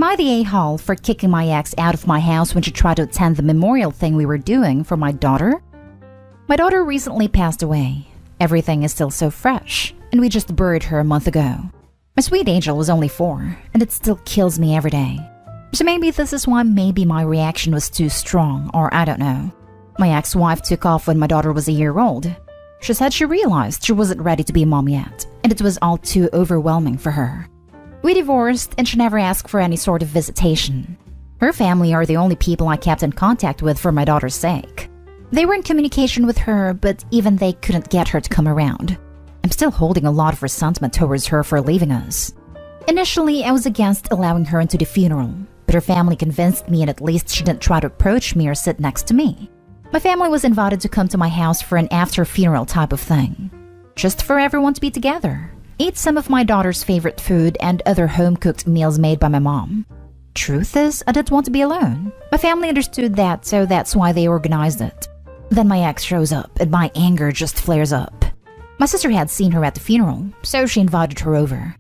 Am I the a-hole for kicking my ex out of my house when she tried to attend the memorial thing we were doing for my daughter? My daughter recently passed away. Everything is still so fresh, and we just buried her a month ago. My sweet angel was only 4, and it still kills me every day. So maybe this is why maybe my reaction was too strong, or I don't know. My ex-wife took off when my daughter was a year old. She said she realized she wasn't ready to be a mom yet, and it was all too overwhelming for her. We divorced, and she never asked for any sort of visitation. Her family are the only people I kept in contact with for my daughter's sake. They were in communication with her, but even they couldn't get her to come around. I'm still holding a lot of resentment towards her for leaving us. Initially, I was against allowing her into the funeral, but her family convinced me and at least she didn't try to approach me or sit next to me. My family was invited to come to my house for an after-funeral type of thing. Just for everyone to be together, eat some of my daughter's favorite food and other home-cooked meals made by my mom. Truth is, I didn't want to be alone. My family understood that, so that's why they organized it. Then my ex shows up, and my anger just flares up. My sister had seen her at the funeral, so she invited her over.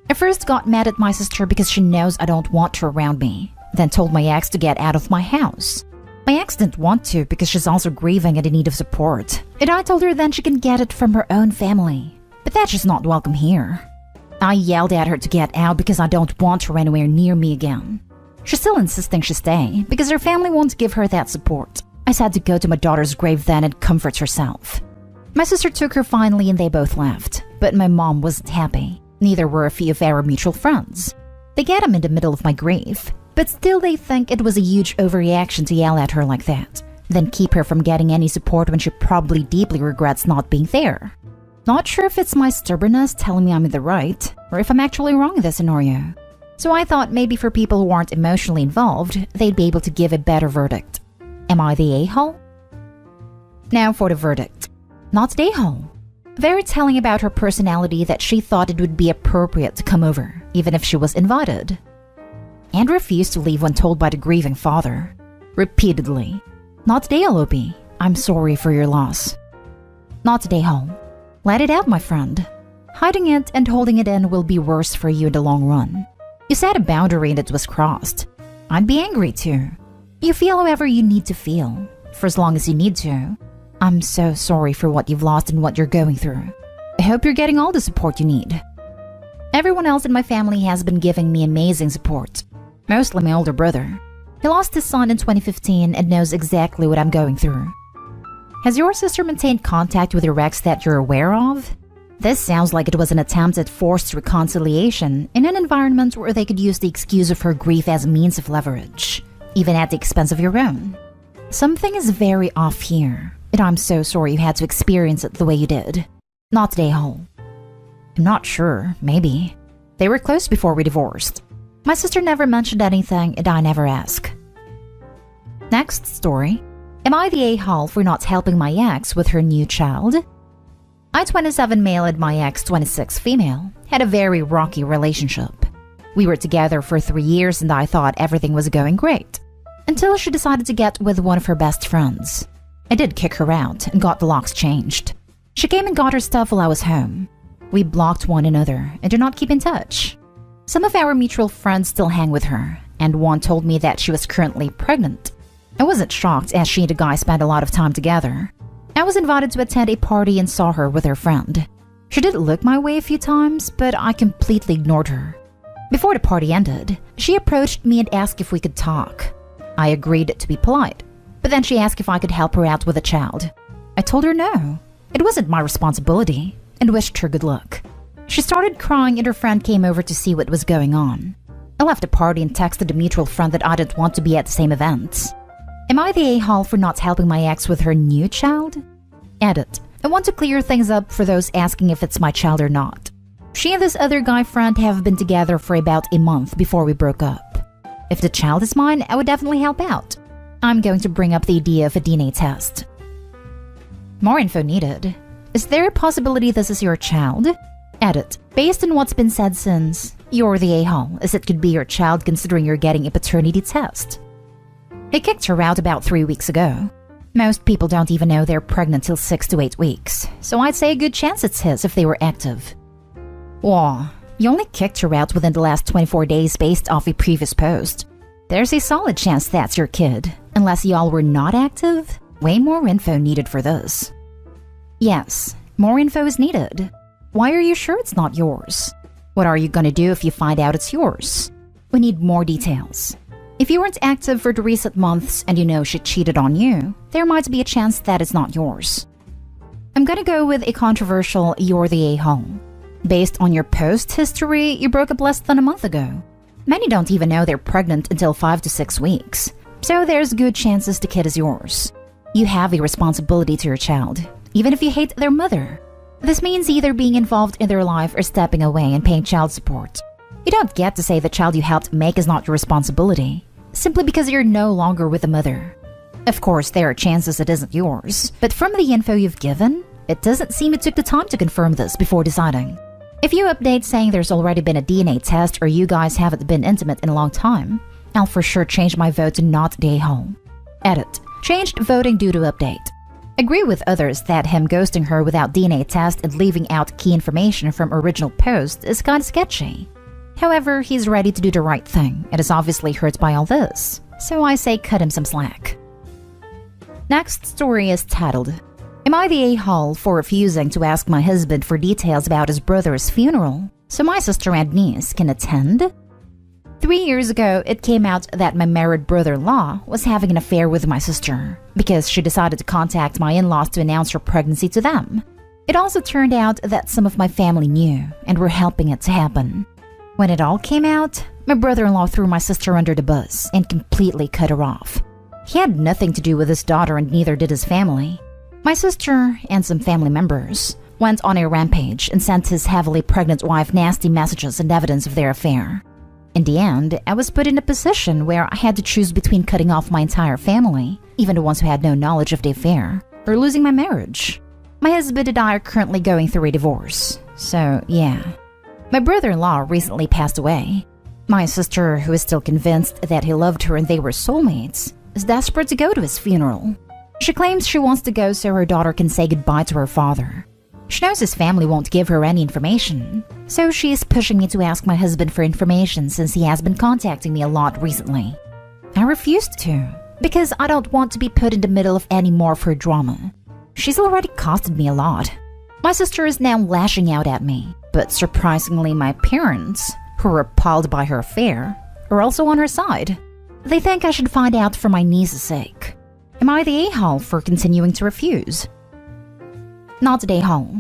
I first got mad at my sister because she knows I don't want her around me, then told my ex to get out of my house. My ex didn't want to because she's also grieving and in need of support, and I told her then she can get it from her own family. But that's just not welcome here. I yelled at her to get out because I don't want her anywhere near me again. She's still insisting she stay because her family won't give her that support. I said to go to my daughter's grave then and comfort herself. My sister took her finally and they both left, but my mom wasn't happy. Neither were a few of our mutual friends. They get them in the middle of my grief, but still they think it was a huge overreaction to yell at her like that, then keep her from getting any support when she probably deeply regrets not being there. Not sure if it's my stubbornness telling me I'm in the right, or if I'm actually wrong in this scenario. So I thought maybe for people who aren't emotionally involved, they'd be able to give a better verdict. Am I the a-hole? Now for the verdict. Not the a-hole. Very telling about her personality that she thought it would be appropriate to come over, even if she was invited. And refused to leave when told by the grieving father. Repeatedly. Not the a-hole, I'm sorry for your loss. Not the a-hole. Let it out, my friend. Hiding it and holding it in will be worse for you in the long run. You set a boundary and it was crossed. I'd be angry too. You feel however you need to feel, for as long as you need to. I'm so sorry for what you've lost and what you're going through. I hope you're getting all the support you need. Everyone else in my family has been giving me amazing support. Mostly my older brother. He lost his son in 2015 and knows exactly what I'm going through. Has your sister maintained contact with your ex that you're aware of? This sounds like it was an attempt at forced reconciliation in an environment where they could use the excuse of her grief as a means of leverage, even at the expense of your own. Something is very off here, and I'm so sorry you had to experience it the way you did. Not the a-hole. I'm not sure, maybe. They were close before we divorced. My sister never mentioned anything, and I never asked. Next story. Am I the a-hole for not helping my ex with her new child? I, 27 male, and my ex, 26 female, had a very rocky relationship. We were together for 3 years and I thought everything was going great. Until she decided to get with one of her best friends. I did kick her out and got the locks changed. She came and got her stuff while I was home. We blocked one another and do not keep in touch. Some of our mutual friends still hang with her, and one told me that she was currently pregnant. I wasn't shocked as she and the guy spent a lot of time together. I was invited to attend a party and saw her with her friend. She did look my way a few times, but I completely ignored her. Before the party ended, she approached me and asked if we could talk. I agreed to be polite, but then she asked if I could help her out with a child. I told her no. It wasn't my responsibility, and wished her good luck. She started crying and her friend came over to see what was going on. I left the party and texted a mutual friend that I didn't want to be at the same event. Am I the a-hole for not helping my ex with her new child? Edit. I want to clear things up for those asking if it's my child or not. She and this other guy friend have been together for about a month before we broke up. If the child is mine, I would definitely help out. I'm going to bring up the idea of a DNA test. More info needed. Is there a possibility this is your child? Edit. Based on what's been said since, you're the a-hole, as it could be your child considering you're getting a paternity test. He kicked her out about 3 weeks ago. Most people don't even know they're pregnant till 6 to 8 weeks, so I'd say a good chance it's his if they were active. Wow, You only kicked her out within the last 24 days based off a previous post. There's a solid chance that's your kid. Unless y'all were not active, way more info needed for this. Yes, more info is needed. Why are you sure it's not yours? What are you gonna do if you find out it's yours? We need more details. If you weren't active for the recent months and you know she cheated on you, there might be a chance that it's not yours. I'm gonna go with a controversial "you're the a-hole." Based on your post history, you broke up less than a month ago. Many don't even know they're pregnant until 5 to 6 weeks, so there's good chances the kid is yours. You have a responsibility to your child, even if you hate their mother. This means either being involved in their life or stepping away and paying child support. You don't get to say the child you helped make is not your responsibility, simply because you're no longer with the mother. Of course, there are chances it isn't yours, but from the info you've given, it doesn't seem you took the time to confirm this before deciding. If you update saying there's already been a DNA test or you guys haven't been intimate in a long time, I'll for sure change my vote to not the a-hole. Edit. Changed voting due to update. Agree with others that him ghosting her without DNA test and leaving out key information from original post is kinda sketchy. However, he's ready to do the right thing and is obviously hurt by all this, so I say cut him some slack. Next story is titled, "Am I the a-hole for refusing to ask my husband for details about his brother's funeral so my sister and niece can attend?" 3 years ago, it came out that my married brother-in-law was having an affair with my sister because she decided to contact my in-laws to announce her pregnancy to them. It also turned out that some of my family knew and were helping it to happen. When it all came out, my brother-in-law threw my sister under the bus and completely cut her off. He had nothing to do with his daughter and neither did his family. My sister and some family members went on a rampage and sent his heavily pregnant wife nasty messages and evidence of their affair. In the end, I was put in a position where I had to choose between cutting off my entire family, even the ones who had no knowledge of the affair, or losing my marriage. My husband and I are currently going through a divorce, so yeah. My brother-in-law recently passed away. My sister, who is still convinced that he loved her and they were soulmates, is desperate to go to his funeral. She claims she wants to go so her daughter can say goodbye to her father. She knows his family won't give her any information, so she is pushing me to ask my husband for information since he has been contacting me a lot recently. I refused to, because I don't want to be put in the middle of any more of her drama. She's already costed me a lot. My sister is now lashing out at me, but surprisingly my parents, who are appalled by her affair, are also on her side. They think I should find out for my niece's sake. Am I the a-hole for continuing to refuse? Not the a-hole.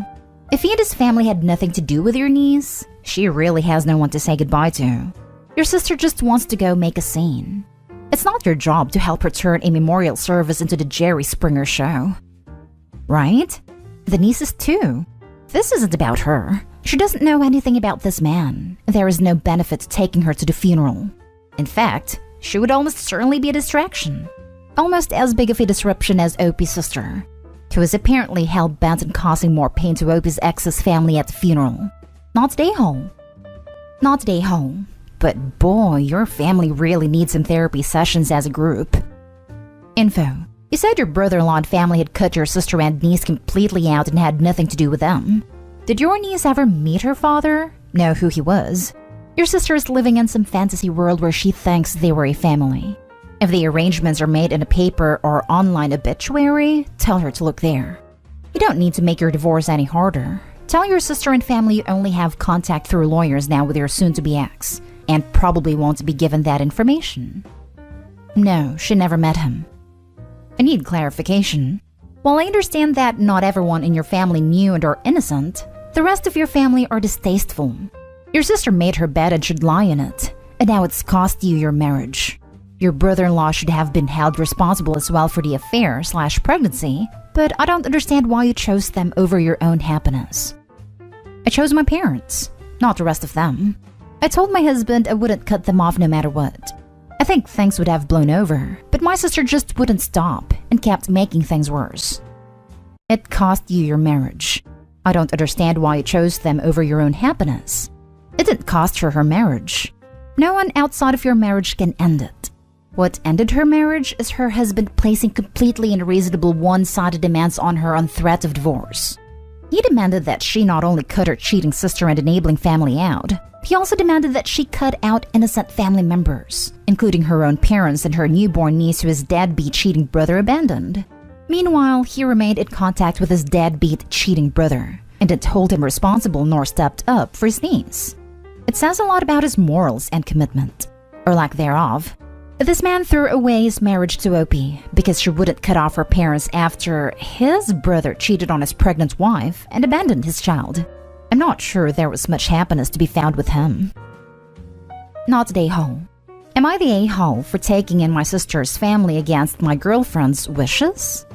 If he and his family had nothing to do with your niece, she really has no one to say goodbye to. Your sister just wants to go make a scene. It's not your job to help her turn a memorial service into the Jerry Springer show. Right? The niece is too. This isn't about her. She doesn't know anything about this man. There is no benefit to taking her to the funeral. In fact, she would almost certainly be a distraction. Almost as big of a disruption as Opie's sister, who is apparently hell-bent on causing more pain to Opie's ex's family at the funeral. Not the a-hole. Not the a-hole. But boy, your family really needs some therapy sessions as a group. Info. You said your brother-in-law and family had cut your sister and niece completely out and had nothing to do with them. Did your niece ever meet her father? Know who he was? Your sister is living in some fantasy world where she thinks they were a family. If the arrangements are made in a paper or online obituary, tell her to look there. You don't need to make your divorce any harder. Tell your sister and family you only have contact through lawyers now with your soon-to-be ex, and probably won't be given that information. No, she never met him. I need clarification. While I understand that not everyone in your family knew and are innocent, the rest of your family are distasteful. Your sister made her bed and should lie in it, and now it's cost you your marriage. Your brother-in-law should have been held responsible as well for the affair/pregnancy, but I don't understand why you chose them over your own happiness. I chose my parents, not the rest of them. I told my husband I wouldn't cut them off no matter what. I think things would have blown over, but my sister just wouldn't stop and kept making things worse. It cost you your marriage. I don't understand why you chose them over your own happiness. It didn't cost her marriage. No one outside of your marriage can end it. What ended her marriage is her husband placing completely unreasonable one-sided demands on her on threat of divorce. He demanded that she not only cut her cheating sister and enabling family out, He also demanded that she cut out innocent family members, including her own parents and her newborn niece who his deadbeat cheating brother abandoned. Meanwhile, he remained in contact with his deadbeat cheating brother and didn't hold him responsible nor stepped up for his niece. It says a lot about his morals and commitment, or lack thereof. This man threw away his marriage to Opie because she wouldn't cut off her parents after his brother cheated on his pregnant wife and abandoned his child. I'm not sure there was much happiness to be found with him. Not the a-hole. Am I the a-hole for taking in my sister's family against my girlfriend's wishes?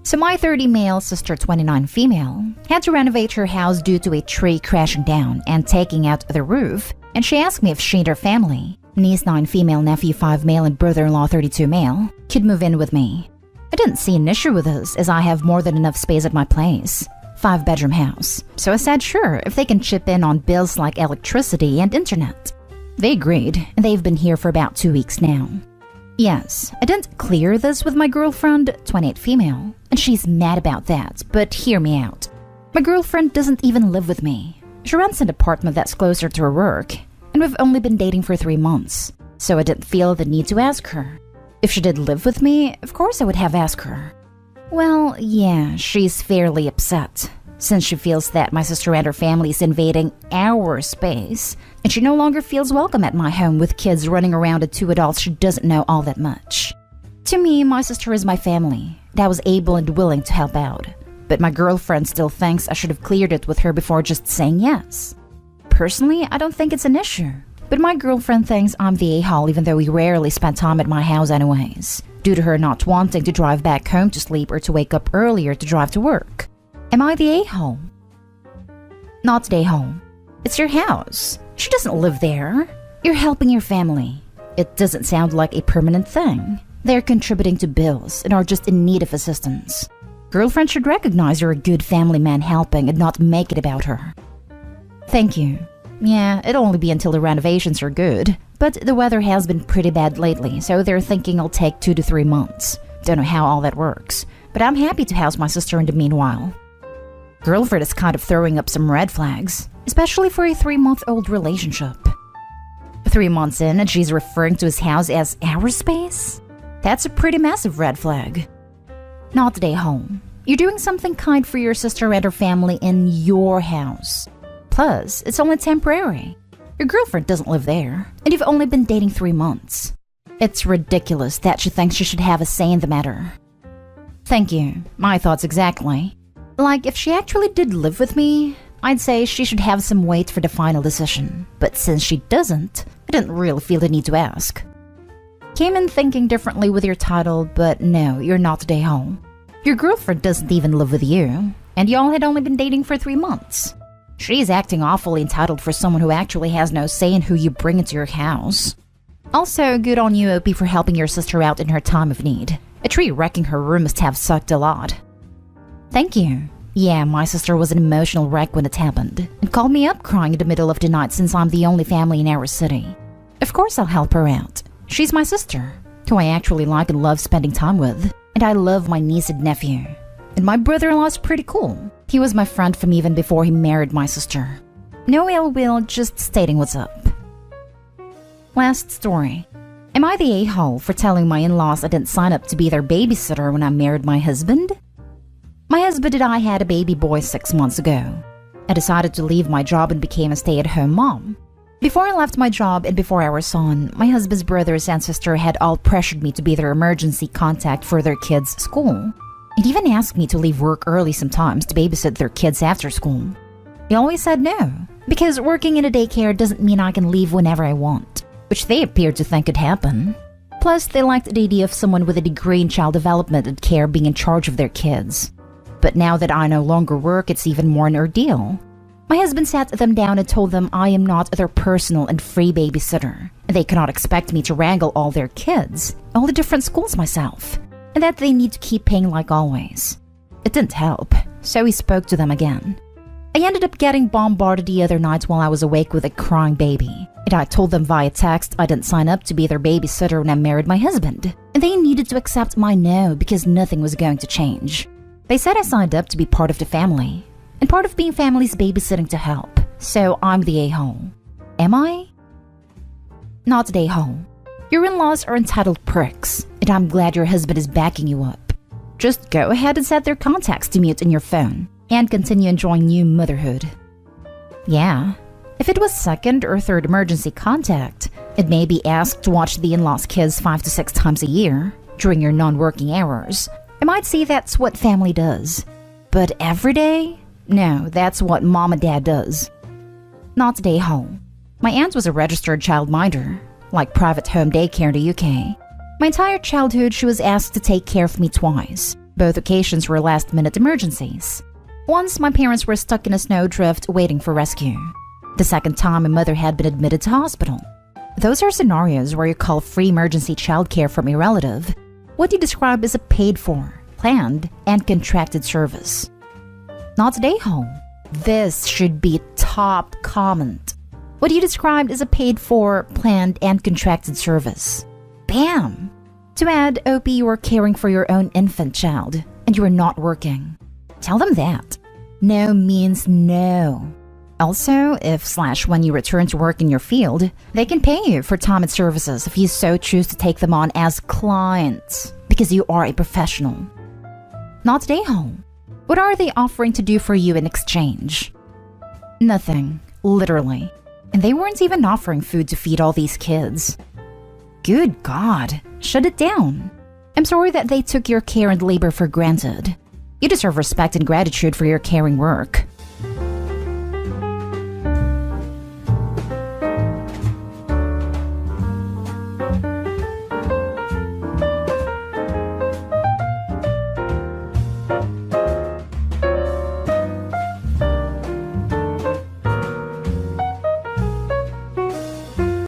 So my 30 male, sister 29 female, had to renovate her house due to a tree crashing down and taking out the roof, and she asked me if she and her family, niece 9 female, nephew 5 male, and brother-in-law 32 male, could move in with me. I didn't see an issue with this as I have more than enough space at my place. 5-bedroom house. So I said sure, if they can chip in on bills like electricity and internet. They agreed, and they've been here for about 2 weeks now. Yes, I didn't clear this with my girlfriend, 28 female, and she's mad about that, but hear me out. My girlfriend doesn't even live with me. She rents an apartment that's closer to her work, and we've only been dating for 3 months, so I didn't feel the need to ask her. If she did live with me, of course I would have asked her. Well, yeah, she's fairly upset, since she feels that my sister and her family is invading our space, and she no longer feels welcome at my home with kids running around and 2 adults she doesn't know all that much. To me, my sister is my family, and I was able and willing to help out, but my girlfriend still thinks I should have cleared it with her before just saying yes. Personally, I don't think it's an issue, but my girlfriend thinks I'm the a-hole even though we rarely spend time at my house anyways, due to her not wanting to drive back home to sleep or to wake up earlier to drive to work. Am I the a-hole? Not the a-hole. It's your house. She doesn't live there. You're helping your family. It doesn't sound like a permanent thing. They're contributing to bills and are just in need of assistance. Girlfriend should recognize you're a good family man helping and not make it about her. Thank you. Yeah, it'll only be until the renovations are good, but the weather has been pretty bad lately, so they're thinking it'll take 2 to 3 months. Don't know how all that works, but I'm happy to house my sister in the meanwhile. Girlfriend is kind of throwing up some red flags, especially for a 3-month-old relationship. 3 months in and she's referring to his house as our space? That's a pretty massive red flag. Not the a-hole. You're doing something kind for your sister and her family in your house. Plus, it's only temporary. Your girlfriend doesn't live there, and you've only been dating 3 months. It's ridiculous that she thinks she should have a say in the matter. Thank you. My thoughts exactly. Like, if she actually did live with me, I'd say she should have some weight for the final decision. But since she doesn't, I didn't really feel the need to ask. Came in thinking differently with your title, but no, you're not the a-hole. Your girlfriend doesn't even live with you, and y'all had only been dating for 3 months. She's acting awfully entitled for someone who actually has no say in who you bring into your house. Also, good on you, Opie, for helping your sister out in her time of need. A tree wrecking her room must have sucked a lot. Thank you. Yeah, my sister was an emotional wreck when it happened, and called me up crying in the middle of the night since I'm the only family in our city. Of course I'll help her out. She's my sister, who I actually like and love spending time with, and I love my niece and nephew. And my brother-in-law's pretty cool. He was my friend from even before he married my sister. No ill will, just stating what's up. Last story. Am I the a-hole for telling my in-laws I didn't sign up to be their babysitter when I married my husband? My husband and I had a baby boy 6 months ago. I decided to leave my job and became a stay-at-home mom. Before I left my job and before our son, my husband's brothers and sister had all pressured me to be their emergency contact for their kids' school. And even asked me to leave work early sometimes to babysit their kids after school. I always said no, because working in a daycare doesn't mean I can leave whenever I want, which they appeared to think could happen. Plus, they liked the idea of someone with a degree in child development and care being in charge of their kids. But now that I no longer work, it's even more an ordeal. My husband sat them down and told them I am not their personal and free babysitter, and they cannot expect me to wrangle all their kids, all the different schools myself, and that they need to keep paying like always. It didn't help, so he spoke to them again. I ended up getting bombarded the other night while I was awake with a crying baby, and I told them via text I didn't sign up to be their babysitter when I married my husband, and they needed to accept my no because nothing was going to change. They said I signed up to be part of the family, and part of being family is babysitting to help, so I'm the a-hole. Am I? Not today, home. Your in-laws are entitled pricks, and I'm glad your husband is backing you up. Just go ahead and set their contacts to mute on your phone and continue enjoying new motherhood. Yeah, if it was second or third emergency contact, it may be asked to watch the in-laws' kids 5 to 6 times a year during your non-working hours. I might say that's what family does. But every day? No, that's what mom and dad does. Not today, home. My aunt was a registered childminder, like private home daycare in the UK. My entire childhood, she was asked to take care of me twice. Both occasions were last-minute emergencies. Once, my parents were stuck in a snowdrift waiting for rescue. The second time, my mother had been admitted to hospital. Those are scenarios where you call free emergency childcare from a relative what you describe as a paid-for, planned, and contracted service. Not today, home. This should be top comment. What you described as a paid-for, planned, and contracted service. Bam! To add, OP, you are caring for your own infant child, and you are not working. Tell them that. No means no. Also, if/when you return to work in your field, they can pay you for time and services if you so choose to take them on as clients, because you are a professional. Not today, home. What are they offering to do for you in exchange? Nothing, literally. And they weren't even offering food to feed all these kids. Good God, shut it down. I'm sorry that they took your care and labor for granted. You deserve respect and gratitude for your caring work.